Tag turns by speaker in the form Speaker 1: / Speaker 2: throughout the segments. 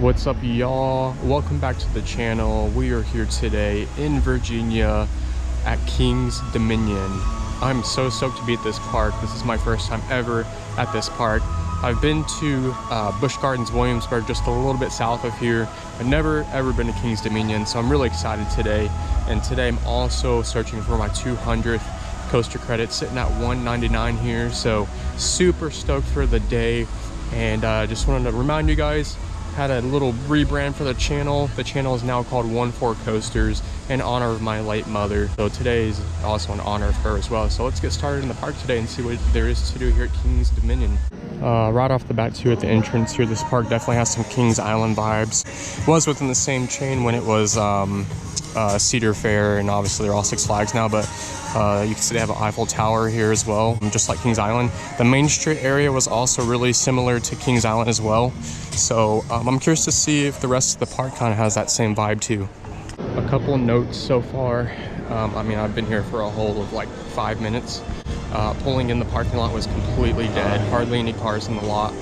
Speaker 1: What's up, y'all? Welcome back to the channel. We are here today in Virginia at King's Dominion. I'm so stoked to be at this park. This is my first time ever at this park. I've been to Busch Gardens, Williamsburg, just a little bit south of here. I've never ever been to King's Dominion, so I'm really excited today. And today I'm also searching for my 200th coaster credit, sitting at 199 here. So super stoked for the day. And just wanted to remind you guys, had a little rebrand for the channel. The channel is now called 14 Coasters in honor of my late mother. So today is also in honor of her as well. So let's get started in the park today and see what there is to do here at King's Dominion. Right off the bat too, at the entrance here, this park definitely has some Kings Island vibes. It was within the same chain when it was Cedar Fair, and obviously they're all Six Flags now, but you can see they have an Eiffel Tower here as well, just like Kings Island. The Main Street area was also really similar to Kings Island as well. So I'm curious to see if the rest of the park kind of has that same vibe too. A couple notes so far. I mean, I've been here for a whole of like 5 minutes. Pulling in the parking lot was completely dead, hardly any cars in the lot.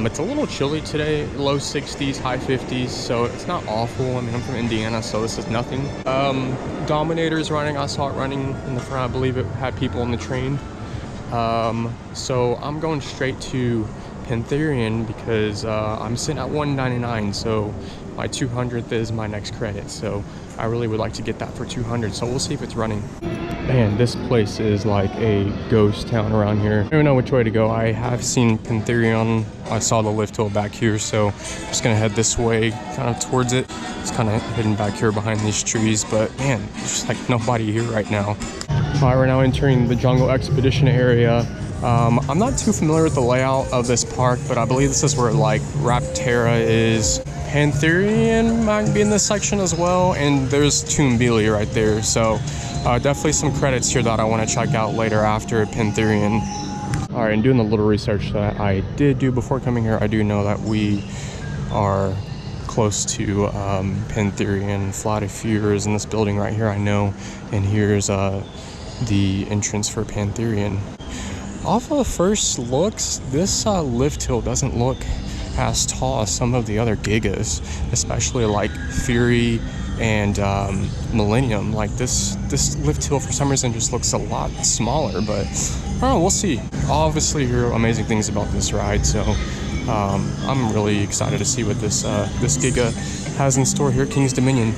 Speaker 1: It's a little chilly today, low 60s, high 50s, so it's not awful. I mean, I'm from Indiana, so this is nothing. Dominator is running. I saw it running in the front. I believe it had people on the train. So I'm going straight to Pantherian because I'm sitting at 199, so my 200th is my next credit. So I really would like to get that for 200, so we'll see if it's running. Man, this place is like a ghost town around here. I don't even know which way to go. I have seen Pantherian. I saw the lift hill back here, so I'm just gonna head this way, kind of towards it. It's kind of hidden back here behind these trees, but man, there's just like nobody here right now. All right, we're now entering the Jungle Expedition area. I'm not too familiar with the layout of this park, but I believe this is where like Rapterra is. Pantherian might be in this section as well, and there's Tumbili right there. So definitely some credits here that I want to check out later after Pantherian. All right, and doing a little research that I did do before coming here, I do know that we are close to Pantherian. Flight of Fear is in this building right here, I know, and here's the entrance for Pantherian. Off of first looks, this lift hill doesn't look as tall as some of the other gigas, especially like Fury and Millennium. Like this lift hill for some reason just looks a lot smaller, but I don't know, we'll see. Obviously hear amazing things about this ride, so I'm really excited to see what this giga has in store here at King's Dominion.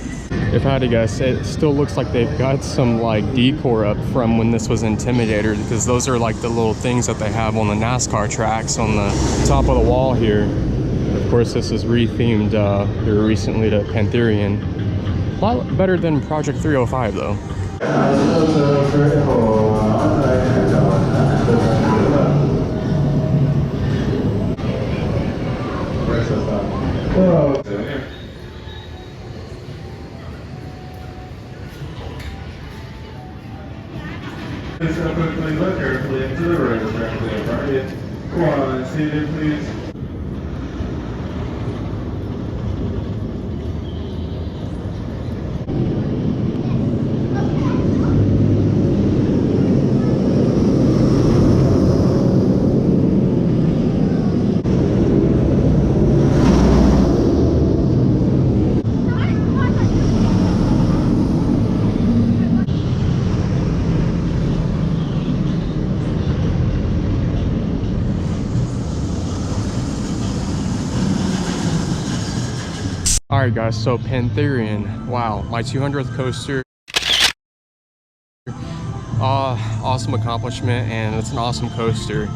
Speaker 1: If I had to guess, it still looks like they've got some like decor up from when this was Intimidator, because those are like the little things that they have on the NASCAR tracks on the top of the wall here. Of course, this is rethemed here recently to Pantherian. A lot better than Project 305 though.
Speaker 2: Please quickly look carefully into the road directly in front of you. Come on, seated, please.
Speaker 1: Alright guys, so Pantherian, wow, my 200th coaster. Awesome accomplishment, and it's an awesome coaster.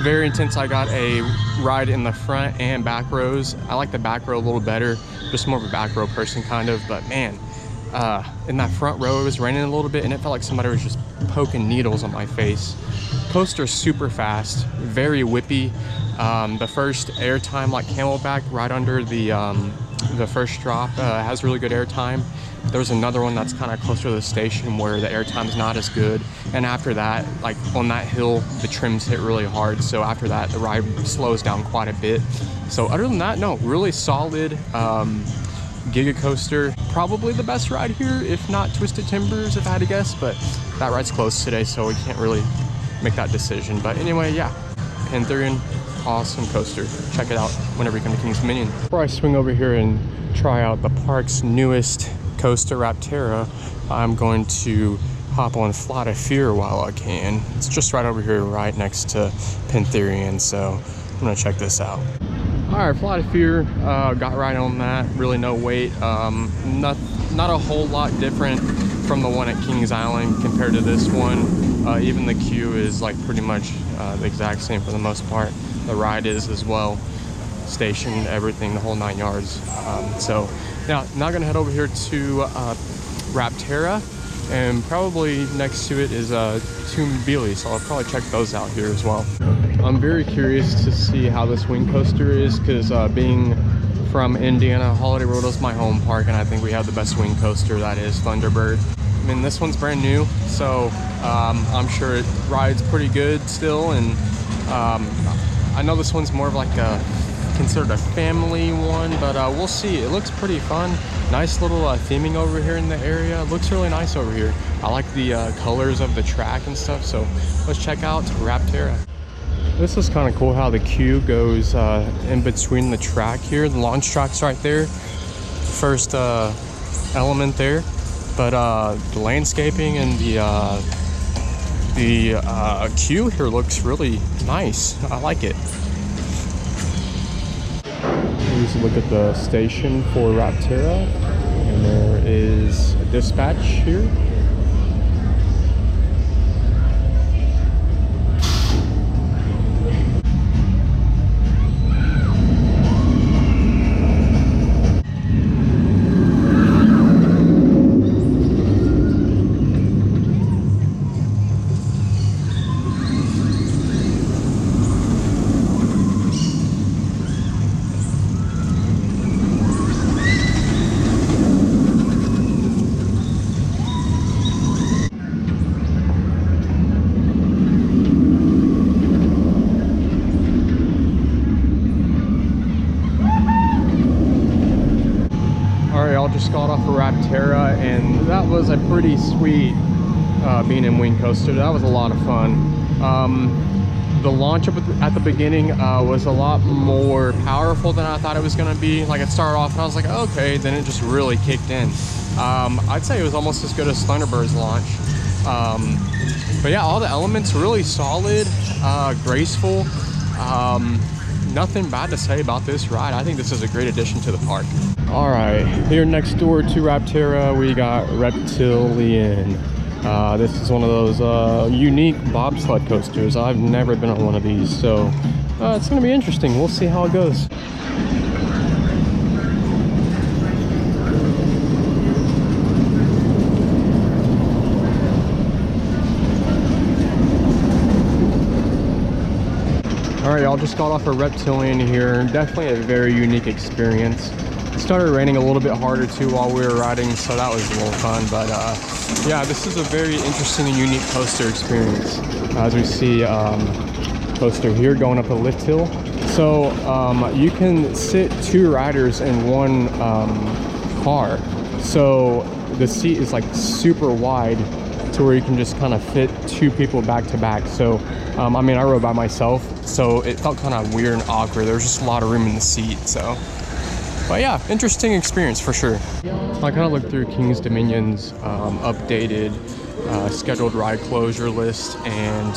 Speaker 1: Very intense. I got a ride in the front and back rows. I like the back row a little better, just more of a back row person kind of, but man, in that front row it was raining a little bit and it felt like somebody was just poking needles on my face. Coaster's super fast, very whippy. The first airtime, like Camelback, right under the first drop, has really good airtime. There's another one that's kind of closer to the station where the airtime's not as good, and after that, like on that hill, the trims hit really hard, so after that the ride slows down quite a bit. So other than that, no, really solid giga coaster. Probably the best ride here, if not Twisted Timbers if I had to guess, but that ride's closed today, so we can't really make that decision. But anyway, yeah, Pantherian, awesome coaster. Check it out whenever you come to Kings Dominion. Before I swing over here and try out the park's newest coaster, Rapterra, I'm going to hop on Flight of Fear while I can. It's just right over here, right next to Pantherian, so I'm gonna check this out. All right, Flight of Fear, got right on that. Really no wait. Not a whole lot different from the one at Kings Island compared to this one. Even the queue is like pretty much the exact same for the most part. The ride is as well. Station, everything, the whole 9 yards. So now gonna head over here to Rapterra, and probably next to it is Tumbili, so I'll probably check those out here as well. I'm very curious to see how this wing coaster is, because being from Indiana, Holiday World is my home park, and I think we have the best wing coaster, that is Thunderbird. I mean, this one's brand new, so I'm sure it rides pretty good still, and I know this one's more of like considered a family one, but we'll see. It looks pretty fun. Nice little theming over here in the area. It looks really nice over here. I like the colors of the track and stuff, so let's check out Rapterra. This is kind of cool how the queue goes in between the track here. The launch track's right there. First element there, but the landscaping and the queue here looks really nice. I like it. Here's a look at the station for Rapterra, and there is a dispatch here. Just got off of Rapterra, and that was a pretty sweet being in wing coaster. That was a lot of fun. The launch up at the beginning was a lot more powerful than I thought it was going to be. Like, it started off and I was like, okay, then it just really kicked in. I'd say it was almost as good as Thunderbird's launch. But yeah, all the elements really solid, graceful. Nothing bad to say about this ride. I think this is a great addition to the park. All right, here next door to Rapterra, we got Reptilian. This is one of those unique bobsled coasters. I've never been on one of these, so it's gonna be interesting. We'll see how it goes. All right, y'all, just got off a Reptilian here. Definitely a very unique experience. It started raining a little bit harder too while we were riding, so that was a little fun. But yeah, this is a very interesting and unique coaster experience. As we see, coaster here going up a lift hill. So you can sit 2 riders in one car. So the seat is like super wide to where you can just kind of fit 2 people back to back. So I mean, I rode by myself, so it felt kind of weird and awkward. There was just a lot of room in the seat, so. But yeah, interesting experience for sure. I kind of looked through Kings Dominion's updated scheduled ride closure list, and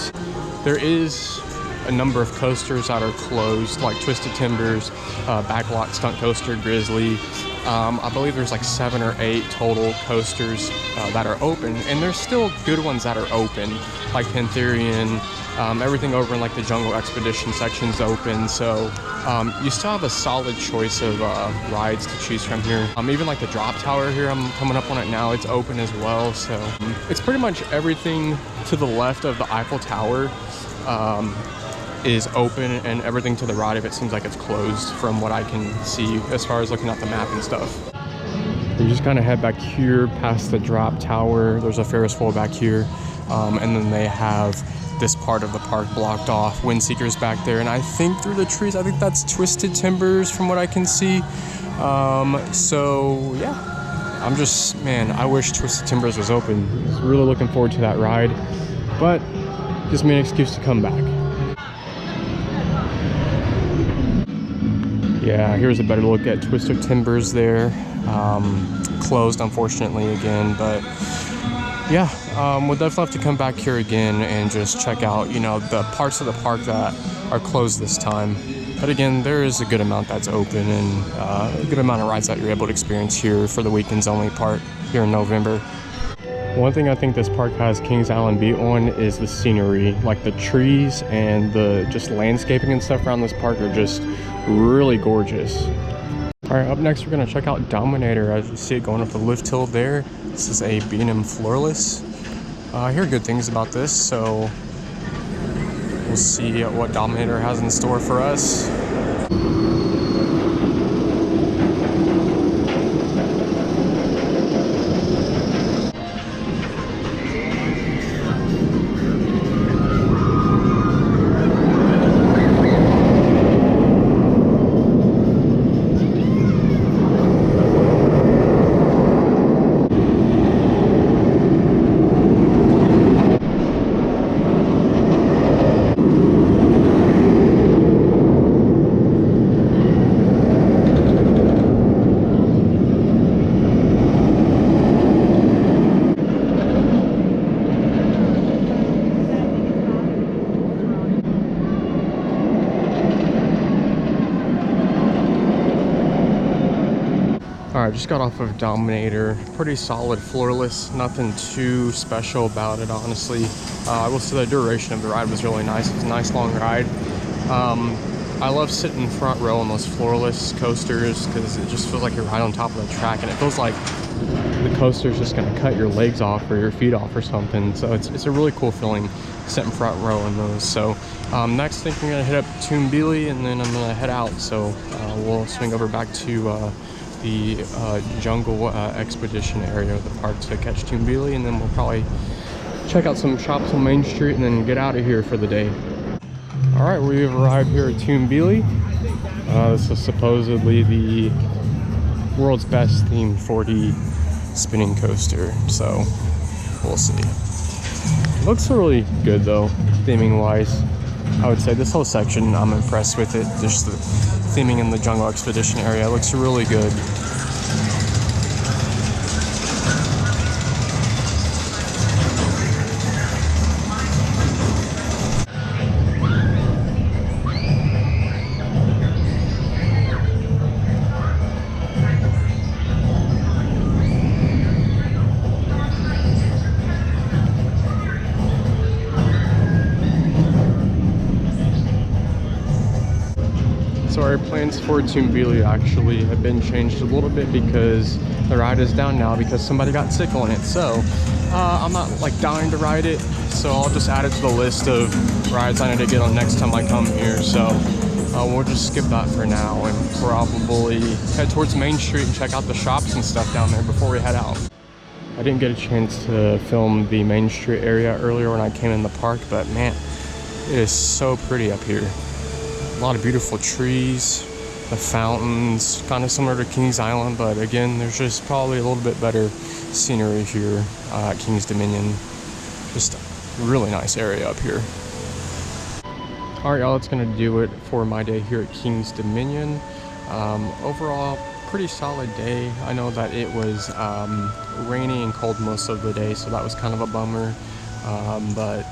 Speaker 1: there is a number of coasters that are closed, like Twisted Timbers, Backlot Stunt Coaster, Grizzly. I believe there's like 7 or 8 total coasters that are open, and there's still good ones that are open, like Pantherian. Everything over in like the Jungle Expedition section's open, so you still have a solid choice of rides to choose from here. Even like the drop tower here, I'm coming up on it now, it's open as well. So it's pretty much everything to the left of the Eiffel Tower is open, and everything to the right of it seems like it's closed from what I can see as far as looking at the map and stuff. You just kind of head back here past the drop tower. There's a Ferris wheel back here, and then they have this part of the park blocked off. Windseeker's back there, and I think through the trees, I think that's Twisted Timbers from what I can see. So yeah, I'm just, man, I wish Twisted Timbers was open. I was really looking forward to that ride, but gives me an excuse to come back. Yeah, here's a better look at Twisted Timbers there. Closed, unfortunately, again, but yeah, we'll definitely have to come back here again and just check out, you know, the parts of the park that are closed this time. But again, there is a good amount that's open and a good amount of rides that you're able to experience here for the weekends only part here in November. One thing I think this park has Kings Island beat on is the scenery. Like the trees and the just landscaping and stuff around this park are just really gorgeous. All right, up next we're gonna check out Dominator. As you see it going up the lift hill there. This is a B&M floorless. I hear good things about this, so we'll see what Dominator has in store for us. Alright, just got off of Dominator. Pretty solid floorless, nothing too special about it, honestly. I will say the duration of the ride was really nice. It was a nice long ride. I love sitting front row on those floorless coasters because it just feels like you're right on top of the track, and it feels like the coaster's just going to cut your legs off or your feet off or something. So it's a really cool feeling sitting front row in those. So next, I think I'm going to hit up Tumbili and then I'm going to head out. So we'll swing over back to the jungle expedition area of the park to catch Tumbili, and then we'll probably check out some shops on Main Street and then get out of here for the day. All right, we've arrived here at Tumbili. This is supposedly the world's best themed 4D spinning coaster, so we'll see. It looks really good though, theming wise. I would say this whole section, I'm impressed with it. Just the theming in the jungle expedition area looks really good. So our plans for Tumbili actually have been changed a little bit because the ride is down now because somebody got sick on it. So I'm not like dying to ride it, so I'll just add it to the list of rides I need to get on next time I come here. So we'll just skip that for now and probably head towards Main Street and check out the shops and stuff down there before we head out. I didn't get a chance to film the Main Street area earlier when I came in the park, but man, it is so pretty up here. A lot of beautiful trees, the fountains, kind of similar to Kings Island, but again, there's just probably a little bit better scenery here at Kings Dominion. Just a really nice area up here. All right, y'all, that's gonna do it for my day here at Kings Dominion. Overall, pretty solid day. I know that it was rainy and cold most of the day, so that was kind of a bummer, but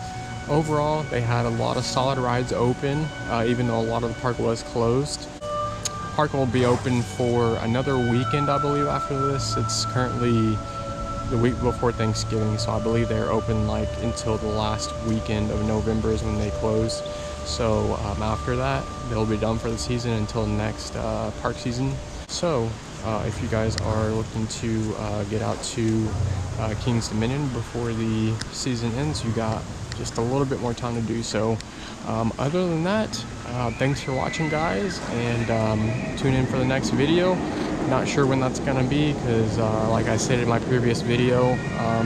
Speaker 1: overall, they had a lot of solid rides open, even though a lot of the park was closed. Park will be open for another weekend, I believe, after this. It's currently the week before Thanksgiving, so I believe they're open like until the last weekend of November is when they close. So after that, they'll be done for the season until next park season. So if you guys are looking to get out to Kings Dominion before the season ends, you got just a little bit more time to do so. Other than that, thanks for watching, guys, and tune in for the next video. Not sure when that's gonna be because like I said in my previous video,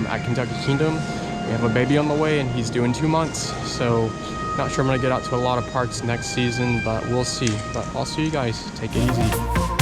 Speaker 1: at Kentucky Kingdom, we have a baby on the way and he's due in 2 months, so not sure I'm gonna get out to a lot of parks next season, but we'll see. But I'll see you guys. Take it easy.